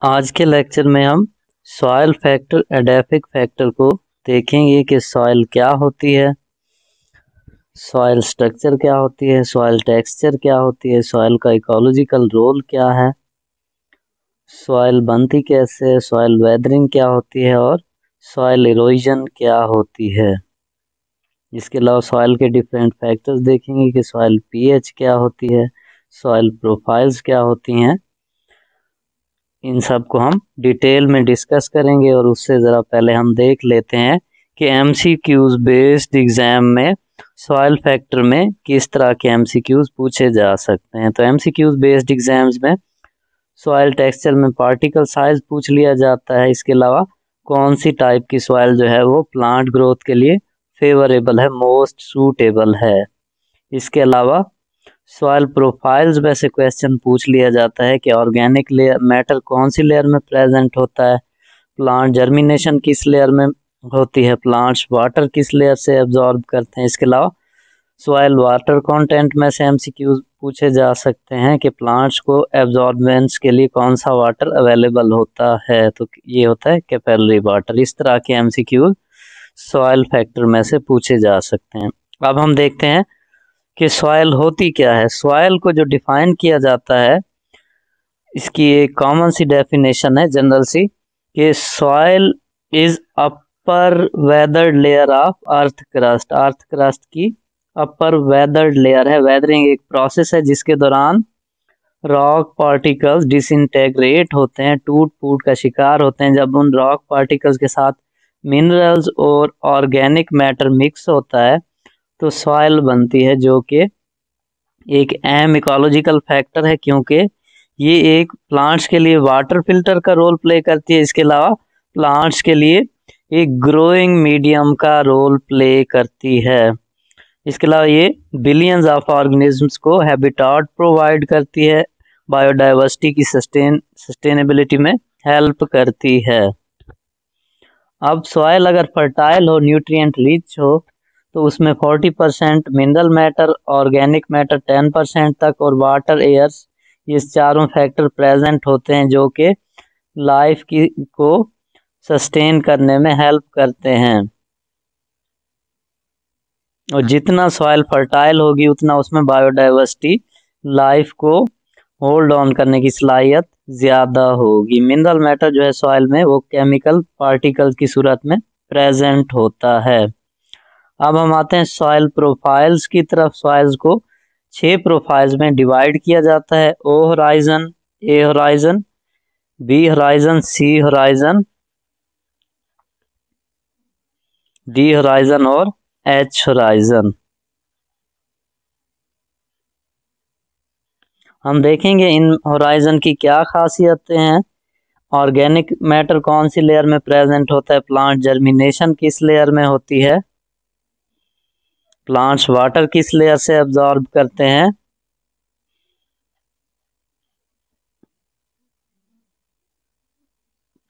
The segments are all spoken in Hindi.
आज के लेक्चर में हम सॉइल फैक्टर एडाफिक फैक्टर को देखेंगे कि सॉइल क्या होती है, सॉइल स्ट्रक्चर क्या होती है, सॉइल टेक्सचर क्या होती है, सॉइल का इकोलॉजिकल रोल क्या है, सॉइल बनती कैसे है, सॉइल वेदरिंग क्या होती है और सॉइल इरोजन क्या होती है। इसके अलावा सॉइल के डिफरेंट फैक्टर्स देखेंगे कि सॉइल पीएच क्या होती है, सॉइल प्रोफाइल्स क्या होती हैं। इन सब को हम डिटेल में डिस्कस करेंगे और उससे ज़रा पहले हम देख लेते हैं कि एमसीक्यूज बेस्ड एग्जाम में सॉइल फैक्टर में किस तरह के एमसीक्यूज पूछे जा सकते हैं। तो एमसीक्यूज बेस्ड एग्जाम्स में सॉइल टेक्सचर में पार्टिकल साइज पूछ लिया जाता है। इसके अलावा कौन सी टाइप की सॉइल जो है वो प्लांट ग्रोथ के लिए फेवरेबल है, मोस्ट सूटेबल है। इसके अलावा सॉइल प्रोफाइल्स में से क्वेश्चन पूछ लिया जाता है कि ऑर्गेनिक लेयर मैटर कौन सी लेयर में प्रेजेंट होता है, प्लांट जर्मिनेशन किस लेयर में होती है, प्लांट्स वाटर किस लेयर से एब्जॉर्ब करते हैं। इसके अलावा सॉइल वाटर कंटेंट में से एमसीक्यूज पूछे जा सकते हैं कि प्लांट्स को एब्जॉर्बेंस के लिए कौन सा वाटर अवेलेबल होता है, तो ये होता है कैपिलरी वाटर। इस तरह के एमसीक्यूज सॉइल फैक्टर में से पूछे जा सकते हैं। अब हम देखते हैं कि सॉइल होती क्या है। सॉइल को जो डिफाइन किया जाता है, इसकी एक कॉमन सी डेफिनेशन है जनरल सी कि soil is upper weathered layer of earth crust. Earth crust की अपर वेदर्ड लेयर है। वेदरिंग एक प्रोसेस है जिसके दौरान रॉक पार्टिकल्स डिसइंटेग्रेट होते हैं, टूट फूट का शिकार होते हैं। जब उन रॉक पार्टिकल्स के साथ मिनरल्स और ऑर्गेनिक मैटर मिक्स होता है तो सॉइल बनती है, जो कि एक अहम इकोलॉजिकल फैक्टर है क्योंकि ये एक प्लांट्स के लिए वाटर फिल्टर का रोल प्ले करती है। इसके अलावा प्लांट्स के लिए एक ग्रोइंग मीडियम का रोल प्ले करती है। इसके अलावा ये बिलियंस ऑफ ऑर्गेनिजम्स को हैबिटाट प्रोवाइड करती है, बायोडाइवर्सिटी की सस्टेनेबिलिटी में हेल्प करती है। अब सॉइल अगर फर्टाइल हो, न्यूट्रिएंट रिच हो, तो उसमें 40% मिनरल मैटर, ऑर्गेनिक मैटर 10% तक और वाटर, एयर्स, ये चारों फैक्टर प्रेजेंट होते हैं जो कि लाइफ की को सस्टेन करने में हेल्प करते हैं। और जितना सॉइल फर्टाइल होगी उतना उसमें बायोडाइवर्सिटी, लाइफ को होल्ड ऑन करने की सलाहियत ज़्यादा होगी। मिनरल मैटर जो है सॉइल में वो केमिकल पार्टिकल्स की सूरत में प्रेजेंट होता है। अब हम आते हैं सॉइल प्रोफाइल्स की तरफ। सॉइल्स को 6 प्रोफाइल्स में डिवाइड किया जाता है: O horizon, A horizon, B horizon, C horizon, D horizon और एच होराइजन। हम देखेंगे इन होराइजन की क्या खासियतें हैं। ऑर्गेनिक मैटर कौन सी लेयर में प्रेजेंट होता है, प्लांट जर्मिनेशन किस लेयर में होती है, प्लांट्स वाटर किस लेयर से एब्जॉर्ब करते हैं,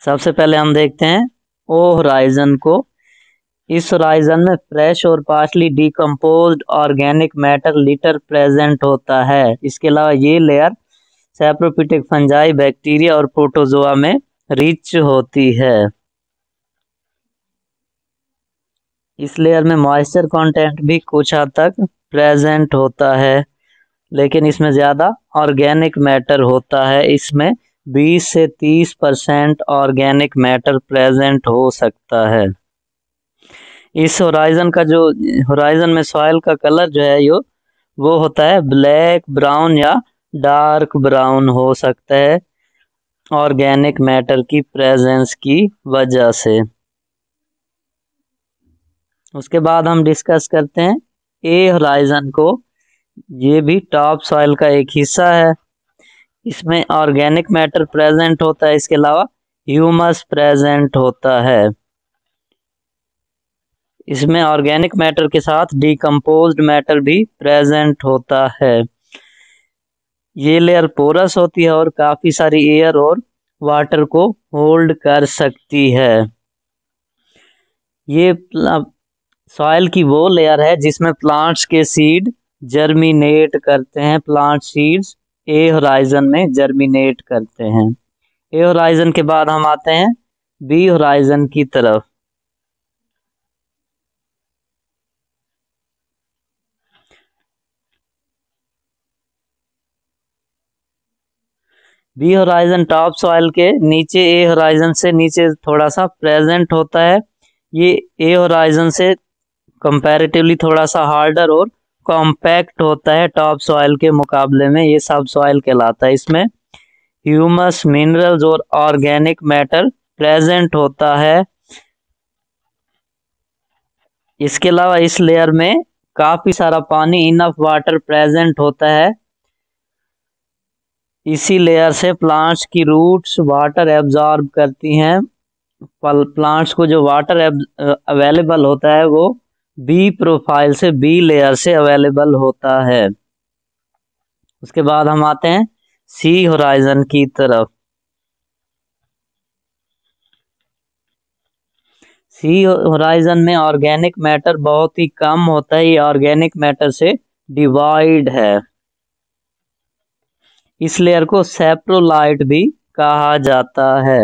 सबसे पहले हम देखते हैं ओ होराइजन को। इस होराइजन में फ्रेश और partially decomposed organic matter litre present होता है। इसके अलावा ये लेयर सैप्रोफिटिक फंजाई, बैक्टीरिया और प्रोटोजोआ में रिच होती है। इस लेयर में मॉइस्चर कंटेंट भी कुछ हद तक प्रेजेंट होता है, लेकिन इसमें ज़्यादा ऑर्गेनिक मैटर होता है। इसमें 20 से 30% ऑर्गेनिक मैटर प्रेजेंट हो सकता है। इस होराइजन का जो होराइजन में सॉइल का कलर जो है वो होता है ब्लैक, ब्राउन या डार्क ब्राउन हो सकता है ऑर्गेनिक मैटर की प्रेजेंस की वजह से। उसके बाद हम डिस्कस करते हैं ए होराइजन को। ये भी टॉप सॉइल का एक हिस्सा है। इसमें ऑर्गेनिक मैटर प्रेजेंट होता है। इसके अलावा ह्यूमस प्रेजेंट होता है। इसमें ऑर्गेनिक मैटर के साथ डिकम्पोज्ड मैटर भी प्रेजेंट होता है। ये लेयर पोरस होती है और काफ़ी सारी एयर और वाटर को होल्ड कर सकती है। ये सॉइल की वो लेयर है जिसमें प्लांट्स के सीड जर्मिनेट करते हैं। प्लांट सीड्स ए होराइजन में जर्मिनेट करते हैं। ए होराइजन के बाद हम आते हैं बी होराइजन की तरफ। बी होराइजन टॉप सॉइल के नीचे ए होराइजन से नीचे थोड़ा सा प्रेजेंट होता है। ये ए होराइजन से कंपैरेटिवली थोड़ा सा हार्डर और कॉम्पैक्ट होता है टॉप सॉइल के मुकाबले में, ये सब सॉइल कहलाता है। इसमें ह्यूमस, मिनरल्स और ऑर्गेनिक मैटर प्रेजेंट होता है। इसके अलावा इस लेयर में काफी सारा पानी, इनफ वाटर प्रेजेंट होता है। इसी लेयर से प्लांट्स की रूट्स वाटर एब्जॉर्ब करती हैं। प्लांट्स को जो वाटर अवेलेबल होता है वो बी प्रोफाइल से, बी लेयर से अवेलेबल होता है। उसके बाद हम आते हैं सी होराइजन की तरफ। सी होराइजन में ऑर्गेनिक मैटर बहुत ही कम होता है, ये ऑर्गेनिक मैटर से डिवाइड है। इस लेयर को सेप्रोलाइट भी कहा जाता है।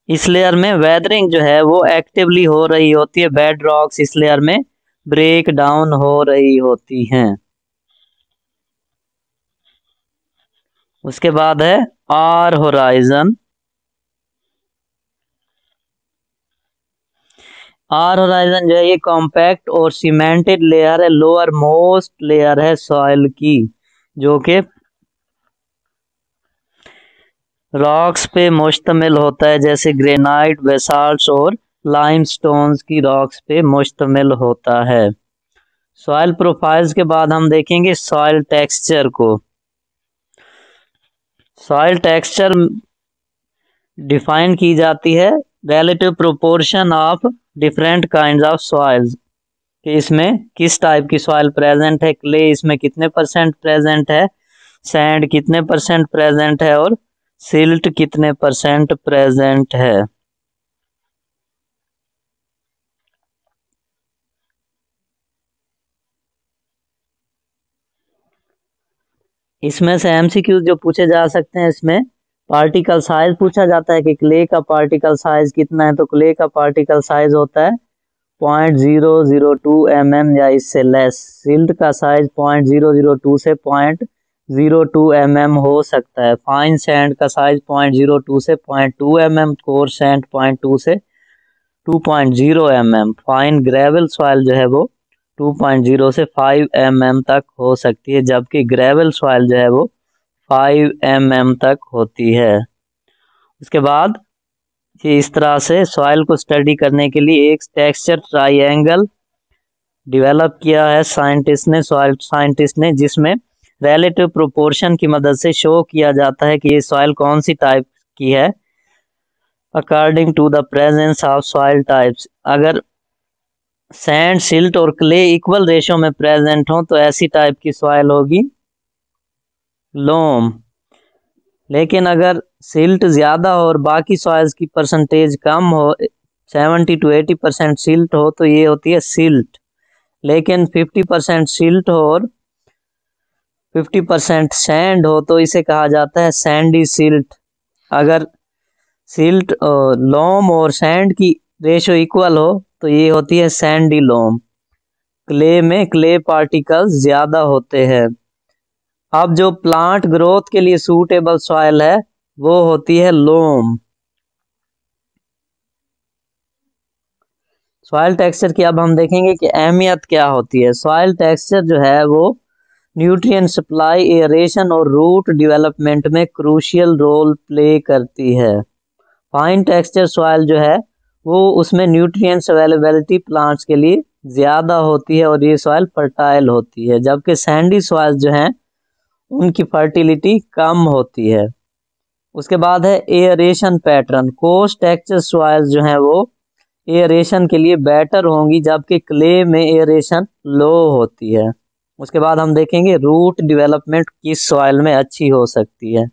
इस लेयर में वेदरिंग जो है वो एक्टिवली हो रही होती है, बेड रॉक्स इस लेयर में ब्रेक डाउन हो रही होती हैं। उसके बाद है आर होराइजन। आर होराइजन जो है ये कॉम्पैक्ट और सीमेंटेड लेयर है, लोअर मोस्ट लेयर है सॉइल की, जो कि रॉक्स पे मुश्तमिल होता है, जैसे ग्रेनाइट, बेसाल्ट्स और लाइमस्टोन्स की रॉक्स पे मुश्तमिल होता है। सॉइल प्रोफाइल्स के बाद हम देखेंगे सॉइल टेक्सचर को। सॉइल टेक्सचर डिफाइन की जाती है relative proportion of different kinds of soils, कि इसमें किस टाइप की सॉइल प्रेजेंट है। क्ले इसमें कितने परसेंट प्रेजेंट है, सैंड कितने परसेंट प्रेजेंट है और सिल्ट कितने परसेंट प्रेजेंट है। इसमें से एमसीक्यू जो पूछे जा सकते हैं, इसमें पार्टिकल साइज पूछा जाता है कि क्ले का पार्टिकल साइज कितना है, तो क्ले का पार्टिकल साइज होता है 0.002 mm या इससे लेस। सिल्ट का साइज 0.002 से 0.02 mm हो सकता है। फाइन सैंड का साइज 0.02 से 0.2 mm, कोर सैंड 0.2 से 2.0 mm। फाइन ग्रेवल सॉइल जो है वो 2.0 से 5 mm तक हो सकती है, जबकि ग्रेवल सॉइल जो है वो 5 mm तक होती है। उसके बाद ये इस तरह से सॉइल को स्टडी करने के लिए एक टेक्सचर ट्राइएंगल डेवलप किया है साइंटिस्ट ने, सॉइल साइंटिस्ट ने, जिसमें रिलेटिव प्रोपोर्शन की मदद से शो किया जाता है कि ये सॉइल कौन सी टाइप की है according to the presence of soil types. अगर सैंड, सिल्ट और क्ले इक्वल रेशो में प्रेजेंट हो तो ऐसी टाइप की सॉइल होगी लोम। लेकिन अगर सिल्ट ज़्यादा हो और बाकी सॉइल्स की परसेंटेज कम हो, 70 to 80% सिल्ट हो, तो ये होती है सिल्ट। लेकिन 50% सिल्ट हो और 50% सैंड हो तो इसे कहा जाता है सैंडी सिल्ट। अगर सिल्ट, लोम और सैंड की रेशो इक्वल हो तो ये होती है सैंडी लोम। क्ले में क्ले पार्टिकल्स ज़्यादा होते हैं। अब जो प्लांट ग्रोथ के लिए सूटेबल सॉइल है वो होती है लोम। सॉइल टेक्सचर की अब हम देखेंगे कि अहमियत क्या होती है। सॉइल टेक्सचर जो है वो न्यूट्रिएंट सप्लाई, एयरेशन और रूट डेवलपमेंट में क्रूशियल रोल प्ले करती है। फाइन टेक्सचर सॉइल जो है वो उसमें न्यूट्रिएंट्स अवेलेबिलिटी प्लांट्स के लिए ज़्यादा होती है और ये सॉइल फर्टाइल होती है, जबकि सैंडी सॉइल जो हैं उनकी फर्टिलिटी कम होती है। उसके बाद है aeration pattern. Course texture soil जो हैं वो एयरेशन के लिए बेटर होंगी, जबकि क्ले में एयरेशन लो होती है। उसके बाद हम देखेंगे रूट डेवलपमेंट किस सॉइल में अच्छी हो सकती है।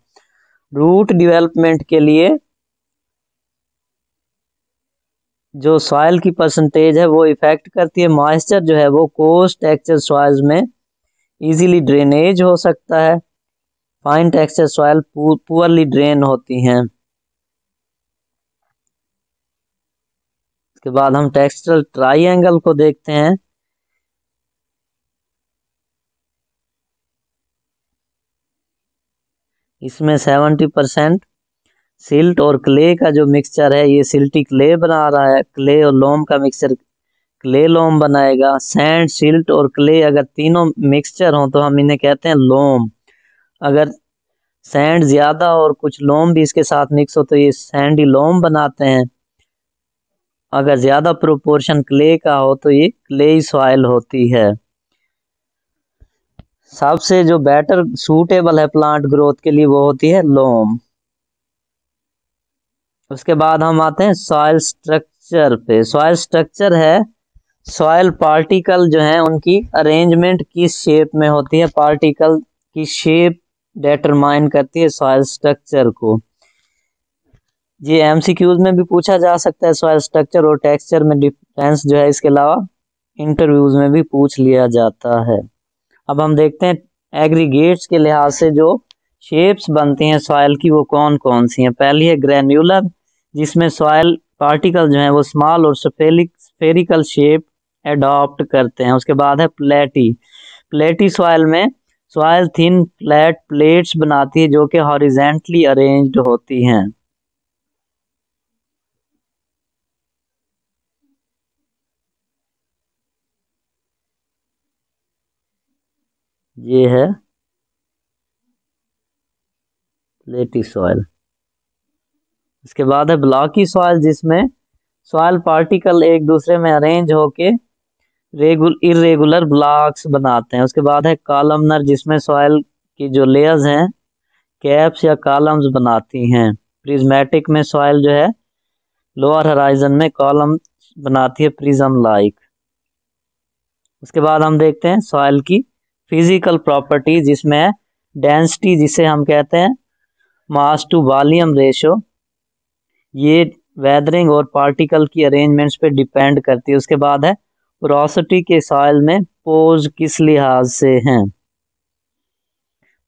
रूट डेवलपमेंट के लिए जो सॉइल की परसेंटेज है वो इफेक्ट करती है। मॉइस्चर जो है वो कोर्स टेक्सचर सॉइल्स में इजीली ड्रेनेज हो सकता है। Fine texture soil poorly drain होती हैं। इसके बाद हम टेक्सचरल ट्राइएंगल को देखते हैं। इसमें 70% सिल्ट और क्ले का जो मिक्सचर है, ये सिल्टी क्ले बना रहा है। क्ले और लोम का मिक्सचर क्ले लोम बनाएगा। सैंड, सिल्ट और क्ले अगर तीनों मिक्सचर हो तो हम इन्हें कहते हैं लोम। अगर सैंड ज्यादा और कुछ लोम भी इसके साथ मिक्स हो तो ये सैंडी लोम बनाते हैं। अगर ज्यादा प्रोपोर्शन क्ले का हो तो ये क्लेई सॉइल होती है। सबसे जो बेटर सूटेबल है प्लांट ग्रोथ के लिए वो होती है लोम। उसके बाद हम आते हैं सॉइल स्ट्रक्चर पे। सॉइल स्ट्रक्चर है सॉइल पार्टिकल जो है उनकी अरेंजमेंट किस शेप में होती है। पार्टिकल की शेप डिटरमाइन करती है सॉइल स्ट्रक्चर को। ये एमसीक्यूज में भी पूछा जा सकता है। सॉइल स्ट्रक्चर और टेक्सचर में डिफरेंस जो है, इसके अलावा इंटरव्यूज में भी पूछ लिया जाता है। अब हम देखते हैं एग्रीगेट्स के लिहाज से जो शेप्स बनती हैं सॉइल की वो कौन कौन सी हैं। पहली है ग्रेन्युलर, जिसमें सॉइल पार्टिकल जो है वो स्मॉल और स्फेरिकल शेप एडॉप्ट करते हैं। उसके बाद है प्लेटी। प्लेटी सॉइल में सॉइल थिन फ्लैट प्लेट्स बनाती है जो कि हॉरिजेंटली अरेंज्ड होती हैं। ये है प्लेटी सॉइल। इसके बाद है ब्लॉकी सॉइल, जिसमें सॉइल पार्टिकल एक दूसरे में अरेंज होके इरेगुलर ब्लॉक्स बनाते हैं। उसके बाद है कॉलमनर, जिसमें सॉइल की जो लेयर्स हैं कैप्स या कॉलम्स बनाती हैं। प्रिज्मेटिक में सॉइल जो है लोअर हराइजन में कॉलम बनाती है प्रिज्म लाइक। उसके बाद हम देखते हैं सॉइल की फिजिकल प्रॉपर्टी, जिसमें है डेंसिटी, जिसे हम कहते हैं मास टू वॉल्यूम रेशो। ये वेदरिंग और पार्टिकल की अरेंजमेंट्स पे डिपेंड करती है। उसके बाद है पोरोसिटी के सॉइल में पोज किस लिहाज से हैं।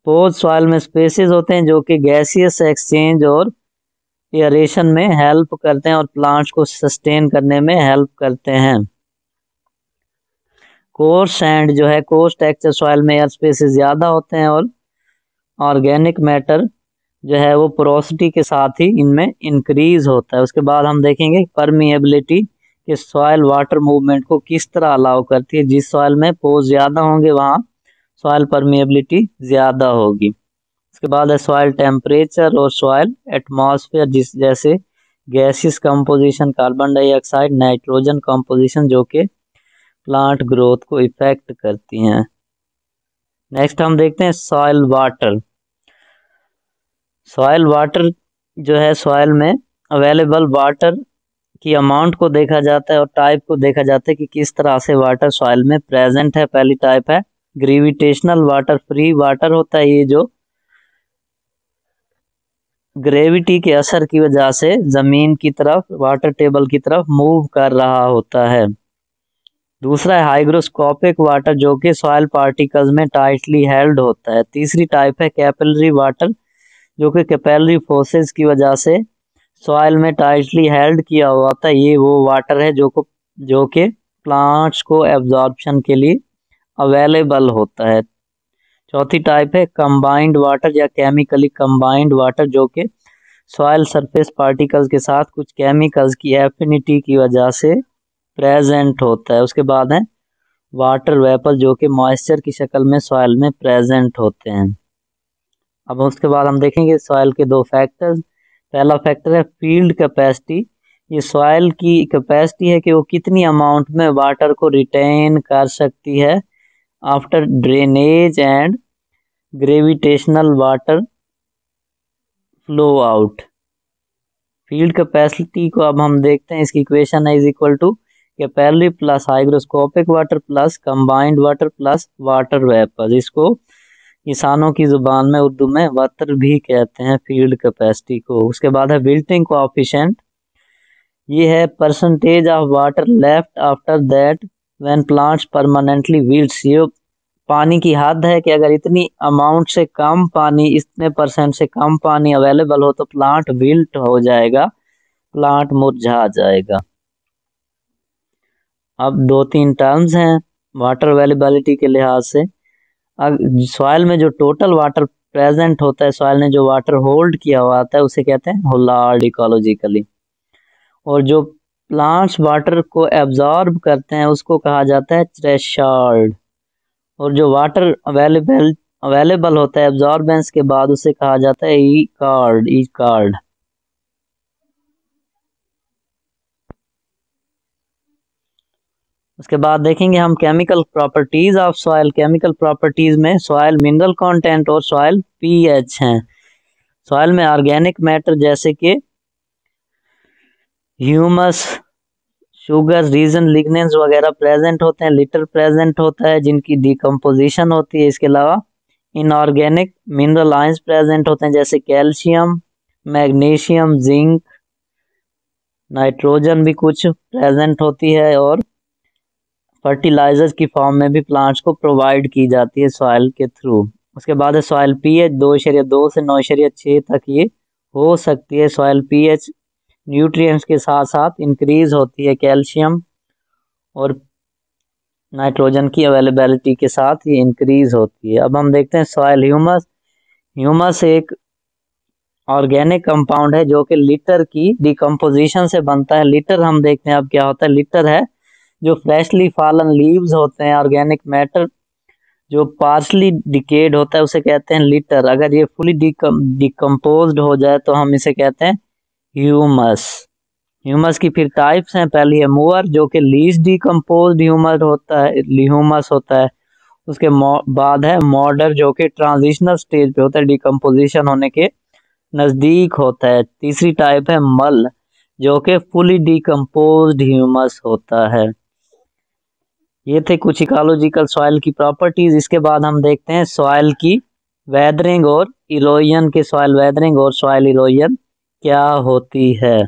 पोज सॉइल में स्पेसेस होते हैं जो कि गैसियस एक्सचेंज और एयरेशन में हेल्प करते हैं और प्लांट्स को सस्टेन करने में हेल्प करते हैं। कोर्स सैंड जो है, कोर्स टेक्सचर सॉइल में एयर स्पेसेस ज़्यादा होते हैं और ऑर्गेनिक मैटर जो है वो पोरोसिटी के साथ ही इनमें इंक्रीज होता है। उसके बाद हम देखेंगे परमिएबिलिटी कि सॉइल वाटर मूवमेंट को किस तरह अलाउ करती है। जिस सॉइल में पोज ज़्यादा होंगे वहाँ सॉइल परमिएबिलिटी ज़्यादा होगी। उसके बाद है सॉइल टेम्परेचर और सॉइल एटमॉस्फेयर, जिस जैसे gaseous composition, carbon dioxide, nitrogen composition, जो कि प्लांट ग्रोथ को इफेक्ट करती हैं। नेक्स्ट हम देखते हैं सॉइल वाटर। सॉइल वाटर जो है सॉइल में अवेलेबल वाटर की अमाउंट को देखा जाता है और टाइप को देखा जाता है कि किस तरह से वाटर सॉइल में प्रेजेंट है। पहली टाइप है ग्रेविटेशनल वाटर। फ्री वाटर होता है ये जो ग्रेविटी के असर की वजह से जमीन की तरफ, वाटर टेबल की तरफ मूव कर रहा होता है। दूसरा है हाइग्रोस्कोपिक वाटर, जो कि सॉइल पार्टिकल्स में टाइटली हेल्ड होता है। तीसरी टाइप है कैपिलरी वाटर, जो कि कैपिलरी फोर्सेस की वजह से सॉइल में टाइटली हेल्ड किया हुआ होता है। ये वो वाटर है जो कि प्लांट्स को एब्जॉर्प्शन के लिए अवेलेबल होता है। चौथी टाइप है कंबाइंड वाटर या केमिकली कंबाइंड वाटर, जो कि सॉइल सरफेस पार्टिकल्स के साथ कुछ केमिकल्स की एफिनिटी की वजह से प्रेजेंट होता है। उसके बाद है वाटर वेपर, जो कि मॉइस्चर की शक्ल में सॉइल में प्रेजेंट होते हैं। अब उसके बाद हम देखेंगे सॉइल के दो फैक्टर्स। पहला फैक्टर है फील्ड कैपेसिटी। ये सॉइल की कैपेसिटी है कि वो कितनी अमाउंट में वाटर को रिटेन कर सकती है after drainage and gravitational water flow out. Field capacity को अब हम देखते हैं। इसकी इक्वेशन है is equal to capillary plus hygroscopic water plus combined water plus water vapour. इसको किसानों की जुबान में उर्दू में वाटर भी कहते हैं फील्ड कैपेसिटी को। उसके बाद है विल्टिंग कोएफिशिएंट। ये है percentage of water left after that when plants permanently wilts. ये पानी की हद है कि अगर इतनी अमाउंट से कम पानी, इतने परसेंट से कम पानी अवेलेबल हो तो प्लांट विल्ट हो जाएगा, प्लांट मुरझा जाएगा। अब दो तीन टर्म्स हैं वाटर अवेलेबिलिटी के लिहाज से। सॉइल में जो टोटल वाटर प्रेजेंट होता है, सॉइल ने जो वाटर होल्ड किया हुआ आता है उसे कहते हैं होलार्ड इकोलॉजिकली। और जो प्लांट्स वाटर को एब्जॉर्ब करते हैं उसको कहा जाता है थ्रेशोल्ड। और जो वाटर अवेलेबल होता है एब्जॉर्बेंस के बाद उसे कहा जाता है ई कार्ड। उसके बाद देखेंगे हम chemical properties of soil. Chemical properties में सॉइल मिनरल कंटेंट और सॉइल पीएच हैं। सॉइल में ऑर्गेनिक मैटर जैसे कि ह्यूमस, शुगर, रीजन, लिग्नेंस वगैरह प्रेजेंट होते हैं। लिटर प्रेजेंट होता है जिनकी डिकम्पोजिशन होती है। इसके अलावा इनऑर्गेनिक मिनरल आयंस प्रेजेंट होते हैं जैसे कैल्शियम, मैग्नीशियम, जिंक, नाइट्रोजन भी कुछ प्रेजेंट होती है। और फर्टिलाइजर की फॉर्म में भी प्लांट्स को प्रोवाइड की जाती है सॉइल के थ्रू। उसके बाद है सॉइल पीएच 2.2 से 9.6 तक ये हो सकती है। सॉइल पीएच न्यूट्रिएंट्स के साथ साथ इंक्रीज होती है, कैल्शियम और नाइट्रोजन की अवेलेबिलिटी के साथ ये इंक्रीज होती है। अब हम देखते हैं सॉइल ह्यूमस। ह्यूमस एक ऑर्गेनिक कंपाउंड है जो कि लिटर की डिकम्पोजिशन से बनता है। लिटर हम देखते हैं अब क्या होता है। लिटर है जो फ्रेशली फॉलन लीव्स होते हैं, ऑर्गेनिक मैटर जो पार्शली डिकेड होता है उसे कहते हैं लिटर। अगर ये फुली डिकम्पोज्ड हो जाए तो हम इसे कहते हैं ह्यूमस। ह्यूमस की फिर टाइप्स हैं। पहली है मूअर जो कि लीस्ट डिकम्पोज्ड ह्यूमस होता है। उसके बाद है मॉडर जो कि ट्रांजिशनल स्टेज पे होता है, डिकम्पोजिशन होने के नजदीक होता है। तीसरी टाइप है मल जो कि फुली डिकम्पोज्ड ह्यूमस होता है। ये थे कुछ इकोलॉजिकल सॉइल की प्रॉपर्टीज। इसके बाद हम देखते हैं सॉइल की वेदरिंग और इरोजन के। सॉइल वेदरिंग और सॉइल इरोजन क्या होती है।